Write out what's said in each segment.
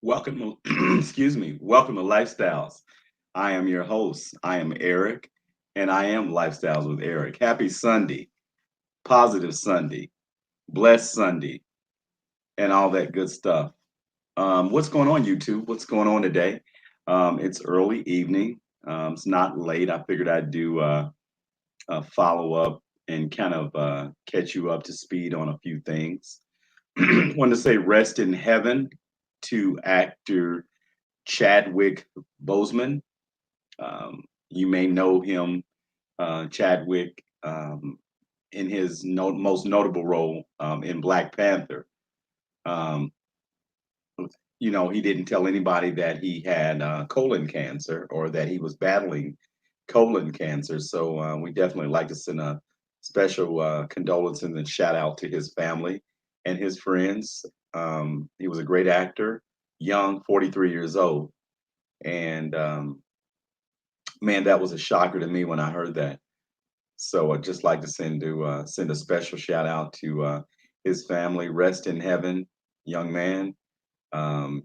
Welcome, excuse me. Welcome to Lifestyles. I am your host. I am Eric, and I am Lifestyles with Eric. Happy Sunday, positive Sunday, blessed Sunday, and all that good stuff. What's going on, YouTube? What's going on today? It's early evening. It's not late. I figured I'd do a follow up and kind of catch you up to speed on a few things. Want to say rest in heaven to actor Chadwick Boseman. You may know him, Chadwick, in his most notable role in Black Panther. Um, he didn't tell anybody that he had colon cancer or that he was battling colon cancer. So we definitely like to send a special condolences and shout out to his family and his friends. He was a great actor, young, 43 years old. And man, that was a shocker to me when I heard that. So I'd just like to send a special shout out to his family. Rest in heaven, young man.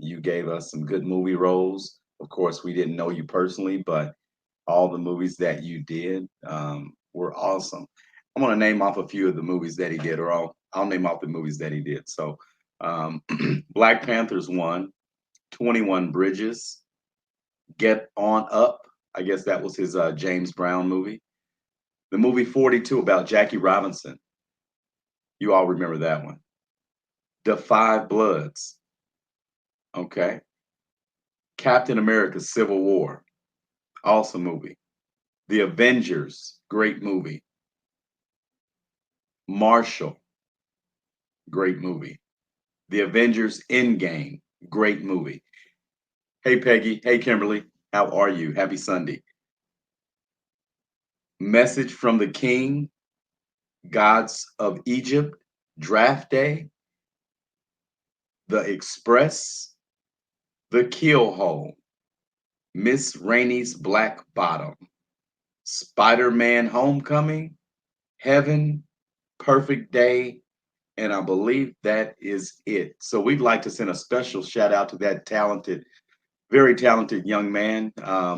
You gave us some good movie roles. Of course, we didn't know you personally, but all the movies that you did were awesome. I'm gonna name off a few of the movies that he did, or I'll name off the movies that he did. So, um, Black Panther's one, 21 Bridges, Get On Up. I guess that was his James Brown movie. The movie 42 about Jackie Robinson. You all remember that one. The Five Bloods. Okay. Captain America Civil War. Awesome movie. The Avengers. Great movie. Marshall. Great movie. The Avengers Endgame. Great movie. Hey, Peggy. Hey, Kimberly. How are you? Happy Sunday. Message from the King. Gods of Egypt. Draft Day. The Express. The Keelhole. Miss Rainey's Black Bottom, Spider-Man Homecoming, Heaven, Perfect Day, and I believe that is it. So we'd like to send a special shout out to that talented, very talented young man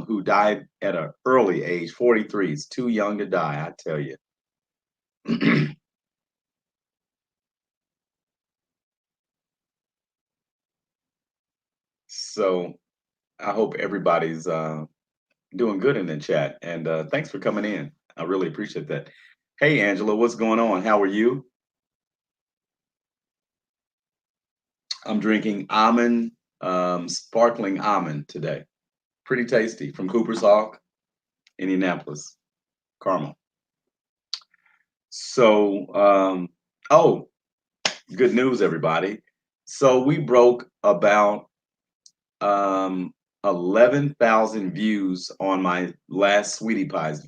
who died at an early age, 43. He's too young to die, I tell you. So I hope everybody's doing good in the chat, and thanks for coming in. I really appreciate that. Hey, Angela, what's going on? How are you? I'm drinking almond, sparkling almond today. Pretty tasty from Cooper's Hawk, Indianapolis, caramel. So, oh, good news, everybody. So we broke about 11,000 views on my last Sweetie Pies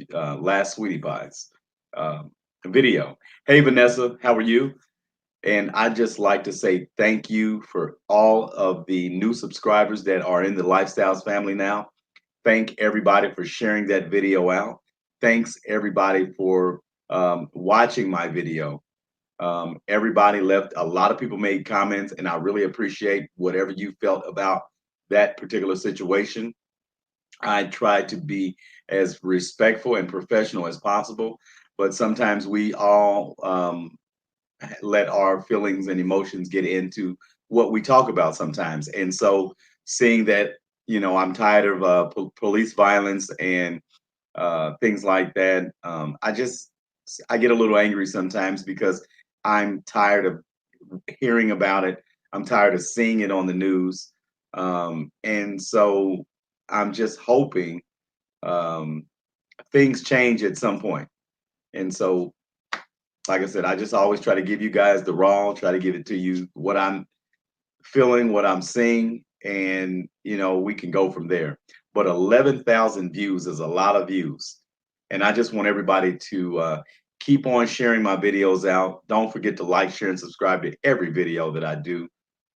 um, video. Hey, Vanessa, how are you? And I just like to say thank you for all of the new subscribers that are in the Lifestyles family now. Thank everybody for sharing that video out. Thanks everybody for watching my video. Everybody left, a lot of people made comments, and I really appreciate whatever you felt about that particular situation. I tried to be as respectful and professional as possible, but sometimes we all let our feelings and emotions get into what we talk about sometimes. And so seeing that, I'm tired of police violence and things like that, I get a little angry sometimes because I'm tired of hearing about it. I'm tired of seeing it on the news. And so I'm just hoping um, things change at some point. And so like I said, I just always try to give you guys the raw, try to give it to you what I'm feeling, what I'm seeing, and we can go from there. But 11,000 views is a lot of views, and I just want everybody to keep on sharing my videos out. Don't forget to like, share, and subscribe to every video that I do.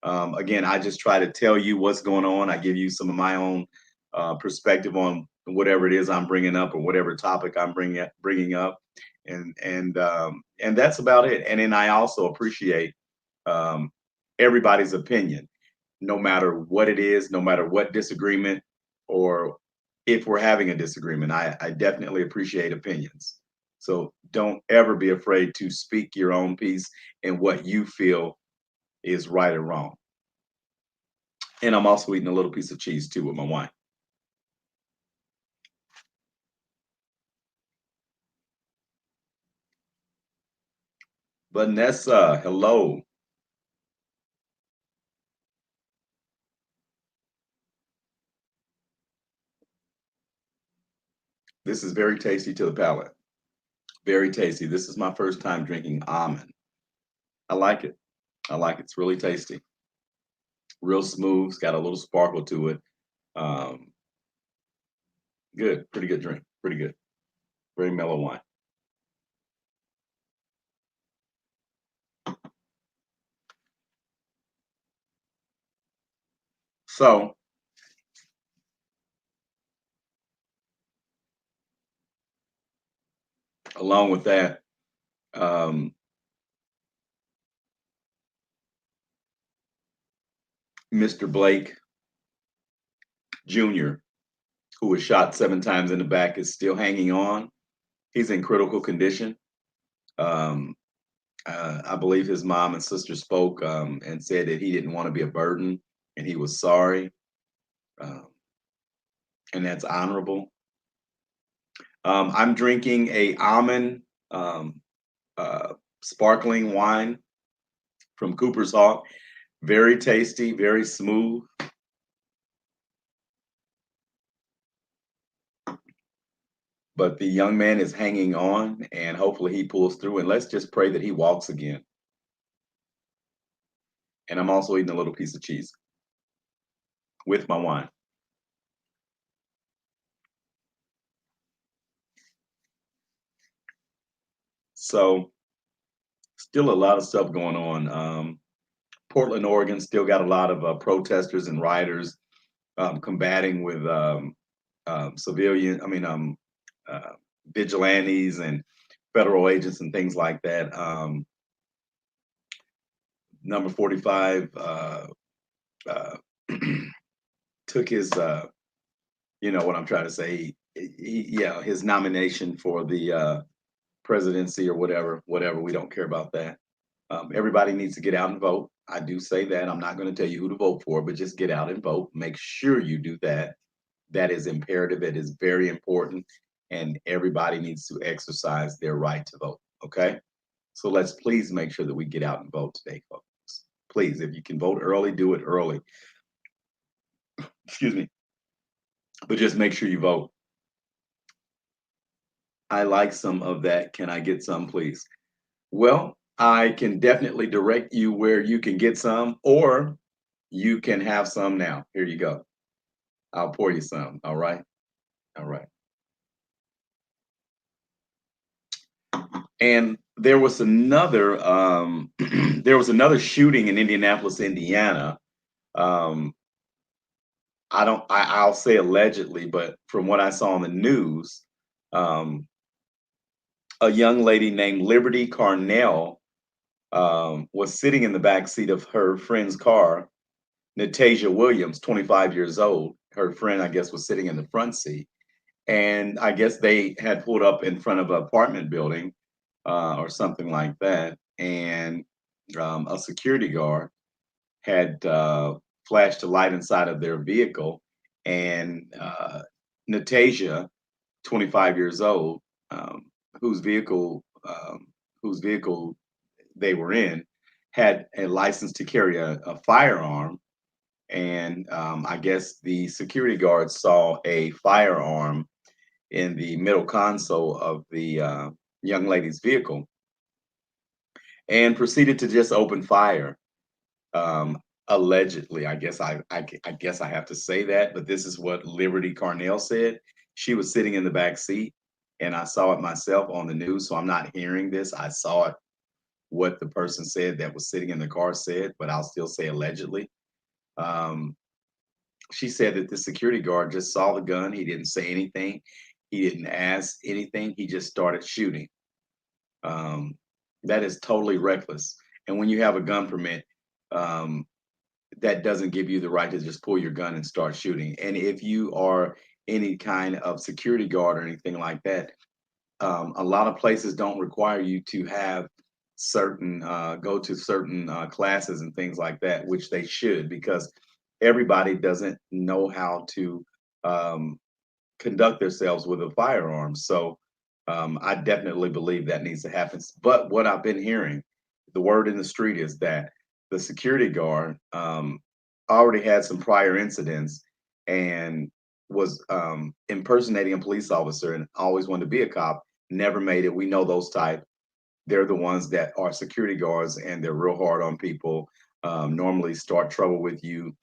Again, I just try to tell you what's going on. I give you some of my own perspective on whatever it is I'm bringing up or whatever topic I'm bringing up, and that's about it. And then I also appreciate um, everybody's opinion. no matter what it is, no matter what disagreement, or if we're having a disagreement. I definitely appreciate opinions. So don't ever be afraid to speak your own piece and what you feel is right or wrong. And I'm also eating a little piece of cheese too with my wine. Vanessa, hello. This is very tasty to the palate. Very tasty. This is my first time drinking almond. I like it. I like it. It's really tasty. Real smooth. It's got a little sparkle to it. Um, Good. Pretty good drink. Pretty good. Very mellow wine. So, along with that, um, Mr. Blake Jr., who was shot 7 times in the back, is still hanging on. He's in critical condition. Um, I believe his mom and sister spoke and said that he didn't want to be a burden and he was sorry. Um, and that's honorable. I'm drinking a almond um, sparkling wine from Cooper's Hawk. Very tasty, very smooth. But the young man is hanging on, and hopefully he pulls through. And let's just pray that he walks again. And I'm also eating a little piece of cheese with my wine. So, still a lot of stuff going on. Portland, Oregon, still got a lot of protesters and rioters combating with civilian, uh, vigilantes and federal agents and things like that. Number 45 uh, took his, you know what I'm trying to say, yeah, his nomination for the presidency or whatever. We don't care about that. Everybody needs to get out and vote. I do say that. I'm not going to tell you who to vote for, but just get out and vote. Make sure you do that. That is imperative. It is very important. And everybody needs to exercise their right to vote. Okay. So let's please make sure that we get out and vote today, folks. Please, if you can vote early, do it early. Excuse me. But just make sure you vote. I like some of that. Can I get some, please? Well, I can definitely direct you where you can get some, or you can have some now. Here you go. I'll pour you some. All right. All right. And there was another there was another shooting in Indianapolis, Indiana. Um, I'll say allegedly, but from what I saw on the news, um, a young lady named Liberty Carnell was sitting in the back seat of her friend's car. Natasia Williams, 25 years old. Her friend, I guess, was sitting in the front seat. And I guess they had pulled up in front of an apartment building or something like that. And a security guard had flashed a light inside of their vehicle. And Natasia, 25 years old, um, whose vehicle whose vehicle they were in, had a license to carry a firearm. And I guess the security guard saw a firearm in the middle console of the young lady's vehicle and proceeded to just open fire. Um, Allegedly, I guess I have to say that, but this is what Liberty Carnell said. She was sitting in the back seat, and I saw it myself on the news. So I'm not hearing this. I saw it. What the person said that was sitting in the car said, but I'll still say allegedly. Um, she said that the security guard just saw the gun. He didn't say anything. He didn't ask anything. He just started shooting. Um, that is totally reckless. And when you have a gun permit, um, that doesn't give you the right to just pull your gun and start shooting. And if you are any kind of security guard or anything like that, a lot of places don't require you to have certain go to certain classes and things like that, which they should, because everybody doesn't know how to um, conduct themselves with a firearm. So I definitely believe that needs to happen. But what I've been hearing, the word in the street is that the security guard already had some prior incidents and was impersonating a police officer and always wanted to be a cop, never made it. We know those type. They're the ones that are security guards and they're real hard on people, normally start trouble with you.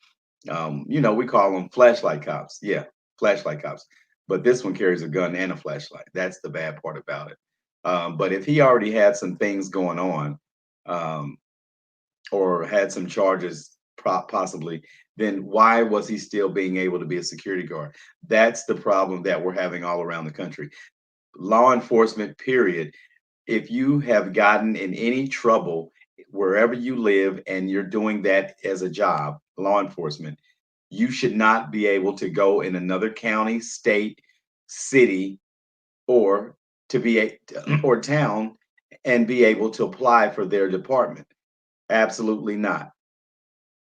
We call them flashlight cops. Yeah, flashlight cops. But this one carries a gun and a flashlight. That's the bad part about it. But if he already had some things going on, um, or had some charges possibly, then why was he still being able to be a security guard? That's the problem that we're having all around the country. Law enforcement, period. If you have gotten in any trouble wherever you live and you're doing that as a job, law enforcement, you should not be able to go in another county, state, city, or to be a or town and be able to apply for their department. Absolutely not.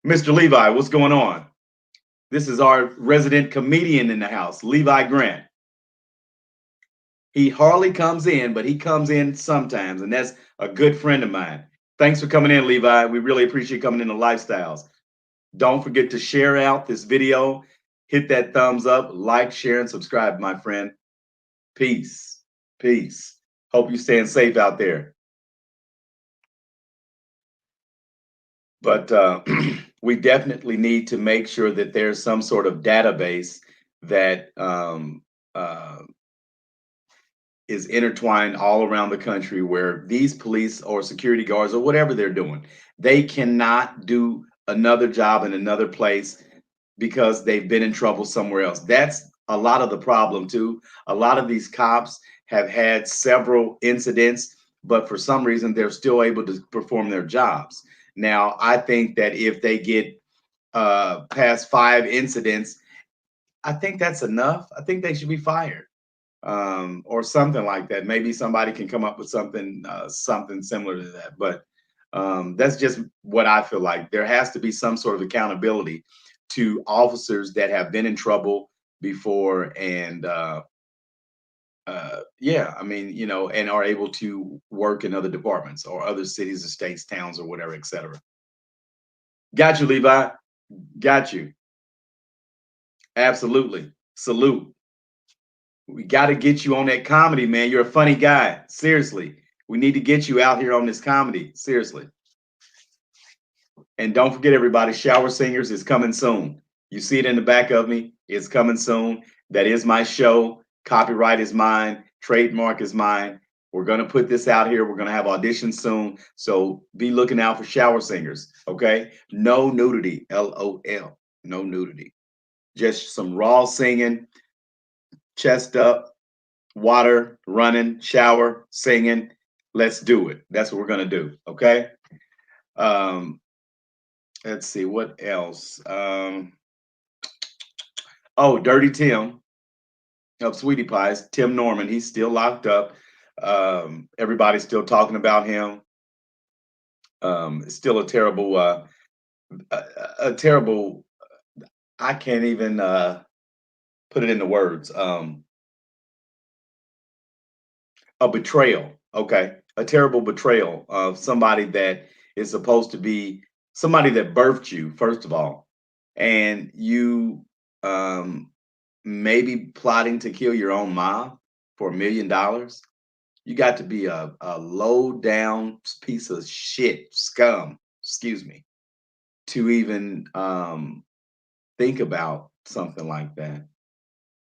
Mr. Levi, what's going on? This is our resident comedian in the house, Levi Grant. He hardly comes in, but he comes in sometimes, and that's a good friend of mine. Thanks for coming in, Levi. We really appreciate coming into Lifestyles. Don't forget to share out this video, hit that thumbs up, like, share, and subscribe, my friend. Peace. Peace. Hope you're staying safe out there. But we definitely need to make sure that there's some sort of database that is intertwined all around the country where these police or security guards or whatever they're doing, they cannot do another job in another place because they've been in trouble somewhere else. That's a lot of the problem too. A lot of these cops have had several incidents, but for some reason they're still able to perform their jobs. Now, I think that if they get past 5 incidents, I think that's enough. I think they should be fired, or something like that. Maybe somebody can come up with something similar to that. But that's just what I feel like. There has to be some sort of accountability to officers that have been in trouble before, and yeah, I mean, and are able to work in other departments or other cities or states, towns, or whatever, etc. Got you, Levi. Got you. Absolutely. Salute. We got to get you on that comedy, man. You're a funny guy. Seriously. We need to get you out here on this comedy. Seriously. And don't forget, everybody, Shower Singers is coming soon. You see it in the back of me. It's coming soon. That is my show. Copyright is mine. Trademark is mine. We're going to put this out here. We're going to have auditions soon. So be looking out for Shower Singers. Okay. No nudity. LOL. No nudity. Just some raw singing, chest up, water, running, shower, singing. Let's do it. That's what we're going to do. Okay. Um, let's see what else. Oh, Dirty Tim of Sweetie Pies, Tim Norman. He's still locked up. Everybody's still talking about him. It's still a terrible. I can't even put it into words. A betrayal. Okay, a terrible betrayal of somebody that is supposed to be somebody that birthed you, first of all, and you maybe plotting to kill your own mom for $1 million. You got to be a low down piece of shit, scum, excuse me, to even think about something like that.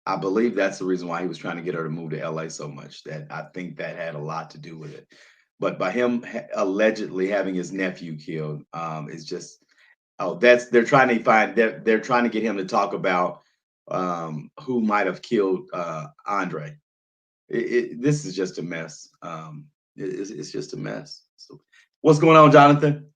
I believe that's the reason why he was trying to get her to move to LA so much. That I think that had a lot to do with it. But by him allegedly having his nephew killed, is just, oh, that's they're trying to find they're trying to get him to talk about who might have killed Andre. This is just a mess. It's just a mess. So, what's going on, Jonathan?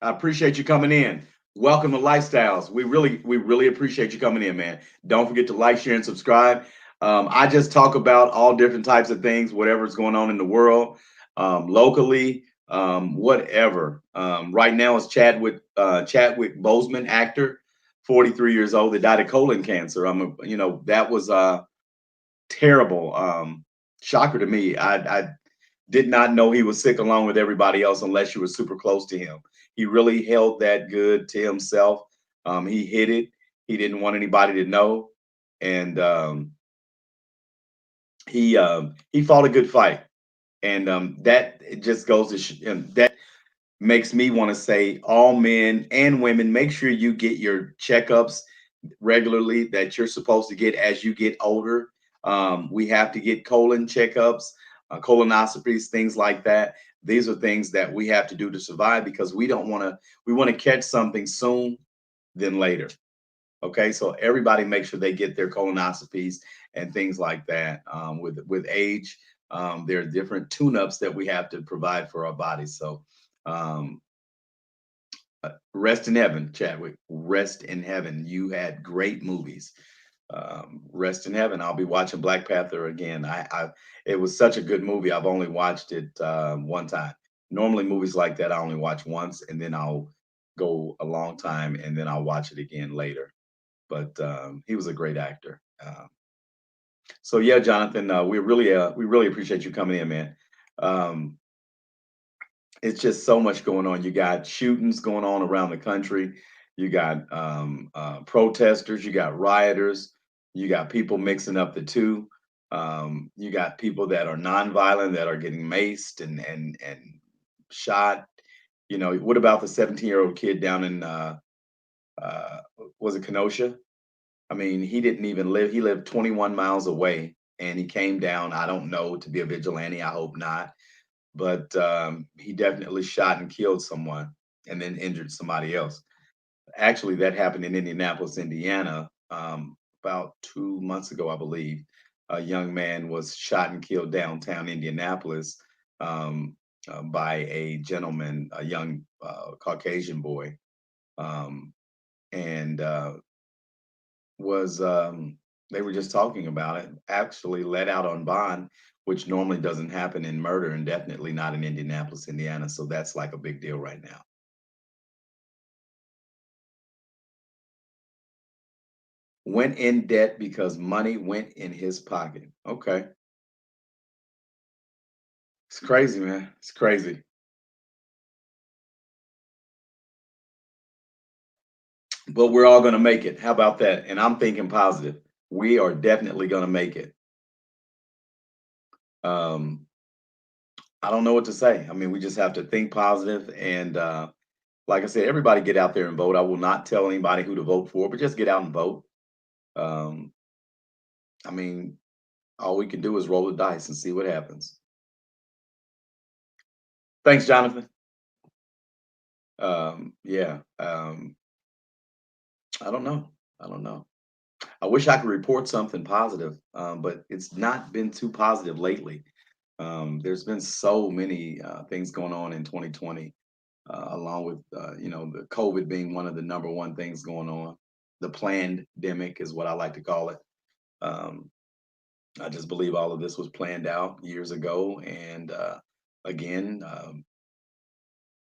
I appreciate you coming in. Welcome to Lifestyles. We really appreciate you coming in, man. Don't forget to like, share, and subscribe. I just talk about all different types of things, whatever's going on in the world, locally, whatever. Right now is Chadwick Boseman, actor, 43 years old, that died of colon cancer. That was a terrible shocker to me. I did not know he was sick along with everybody else unless you were super close to him. He really held that good to himself. He hid it. He didn't want anybody to know, and he fought a good fight. And that it just goes to and that makes me want to say, all men and women, make sure you get your checkups regularly that you're supposed to get as you get older. We have to get colon checkups, colonoscopies, things like that. These are things that we have to do to survive because we don't want to. We want to catch something soon than later. Okay, so everybody make sure they get their colonoscopies and things like that. With age, there are different tune-ups that we have to provide for our bodies. So um, rest in heaven, Chadwick. Rest in heaven. You had great movies. Rest in heaven. I'll be watching Black Panther again. It was such a good movie. I've only watched it one time. Normally, movies like that I only watch once, and then I'll go a long time, and then I'll watch it again later. But he was a great actor. So yeah, Jonathan, we really appreciate you coming in, man. Um, it's just so much going on. You got shootings going on around the country. You got protesters. You got rioters. You got people mixing up the two. You got people that are nonviolent that are getting maced and shot. What about the 17-year-old kid down in uh, was it Kenosha? I mean, he didn't even live. He lived 21 miles away, and he came down. I don't know, to be a vigilante. I hope not, but he definitely shot and killed someone and then injured somebody else. Actually, that happened in Indianapolis, Indiana, about 2 months ago, I believe. A young man was shot and killed downtown Indianapolis by a gentleman, a young Caucasian boy, um, and was they were just talking about it. Actually, let out on bond, which normally doesn't happen in murder, and definitely not in Indianapolis, Indiana. So that's like a big deal right now. Went in debt because money went in his pocket. Okay. It's crazy, man. It's crazy. But we're all going to make it. How about that? And I'm thinking positive. We are definitely going to make it. Um, I don't know what to say. I mean, we just have to think positive and like I said, everybody get out there and vote. I will not tell anybody who to vote for, but just get out and vote. Um, I mean, all we can do is roll the dice and see what happens. Thanks, Jonathan. Yeah. I don't know. I don't know. I wish I could report something positive, but it's not been too positive lately. There's been so many things going on in 2020, along with the COVID being one of the number one things going on. The pandemic is what I like to call it. Um, I just believe all of this was planned out years ago, and again,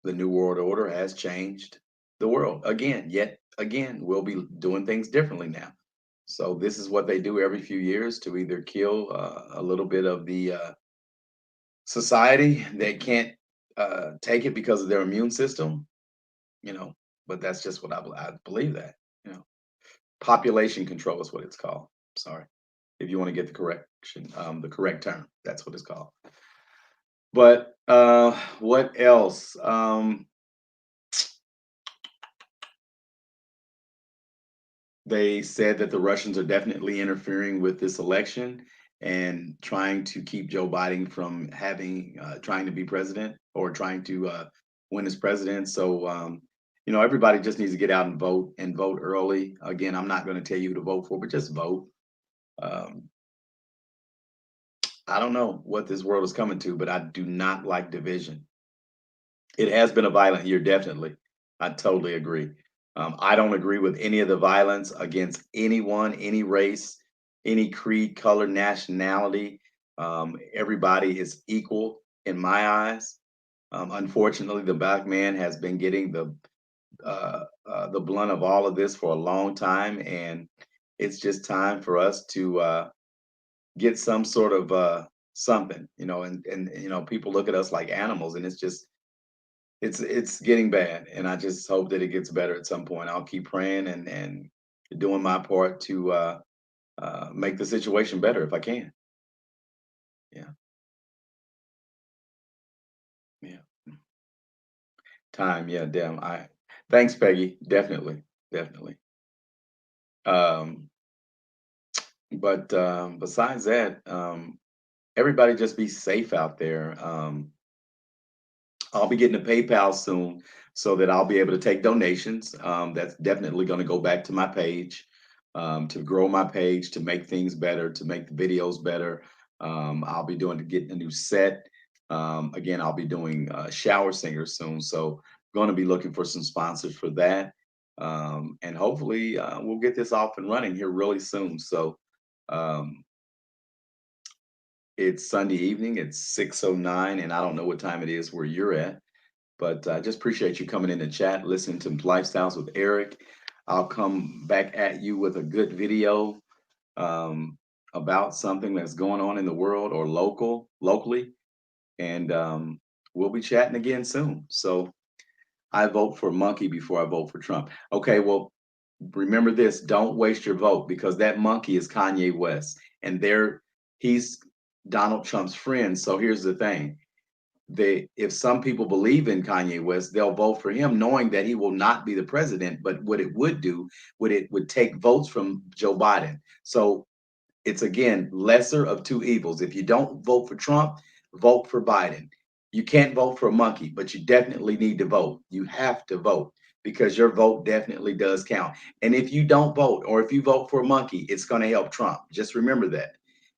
the New World Order has changed the world again. Yet again, we'll be doing things differently now. So this is what they do every few years to either kill a little bit of the society that can't take it because of their immune system, you know. But that's just what I believe that, you know, population control is what it's called. Sorry, if you want to get the correct term, that's what it's called. But what else? They said that the Russians are definitely interfering with this election and trying to keep Joe Biden from trying to be president or trying to win as president. So, everybody just needs to get out and vote early. Again, I'm not going to tell you who to vote for, but just vote. Um, I don't know what this world is coming to, but I do not like division. It has been a violent year, definitely. I totally agree. I don't agree with any of the violence against anyone, any race, any creed, color, nationality. Everybody is equal in my eyes. Unfortunately, the black man has been getting the blunt of all of this for a long time, and it's just time for us to get some sort of something, and people look at us like animals, and it's getting bad, and I just hope that it gets better at some point. I'll keep praying and doing my part to make the situation better if I can. Yeah, yeah. Time, yeah, damn. Thanks, Peggy. Definitely, definitely. Um, but besides that, everybody just be safe out there. I'll be getting a PayPal soon so that I'll be able to take donations. That's definitely going to go back to my page, to grow my page, to make things better, to make the videos better. I'll be getting a new set. Again, I'll be doing shower singers soon. So going to be looking for some sponsors for that. And hopefully we'll get this off and running here really soon. So um, it's Sunday evening. It's 6:09, and I don't know what time it is where you're at. But I just appreciate you coming in the chat, listening to Lifestyles with Eric. I'll come back at you with a good video um, about something that's going on in the world or locally, and we'll be chatting again soon. So I vote for Monkey before I vote for Trump. Okay, well, remember this: don't waste your vote because that monkey is Kanye West, and he's Donald Trump's friend. So here's the thing: if some people believe in Kanye West, they'll vote for him knowing that he will not be the president. But what it would do, it would take votes from Joe Biden. So it's again lesser of two evils. If you don't vote for Trump, vote for Biden. You can't vote for a monkey, but you definitely need to vote. You have to vote because your vote definitely does count. And if you don't vote or if you vote for a monkey, it's going to help Trump. Just remember that.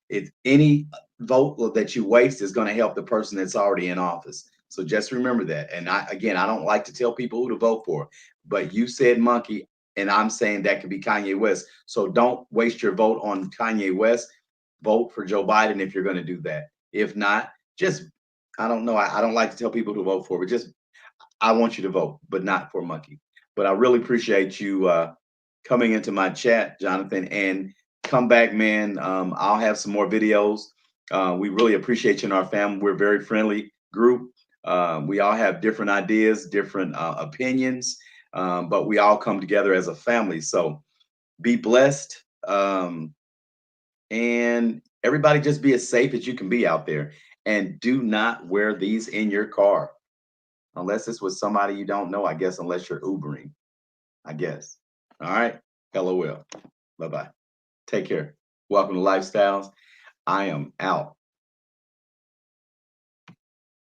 If any vote that you waste is going to help the person that's already in office. So just remember that. And I don't like to tell people who to vote for, but you said monkey, and I'm saying that could be Kanye West. So don't waste your vote on Kanye West. Vote for Joe Biden if you're going to do that. If not, just I don't know. I don't like to tell people to vote for, but just I want you to vote, but not for Monkey. But I really appreciate you coming into my chat, Jonathan, and come back, man. I'll have some more videos. We really appreciate you in our family. We're a very friendly group. We all have different ideas, different opinions, but we all come together as a family. So be blessed, and everybody just be as safe as you can be out there. And do not wear these in your car unless it's with somebody you don't know, I guess, unless you're Ubering, I guess. All right. LOL. Bye bye. Take care. Welcome to Lifestyles. I am out.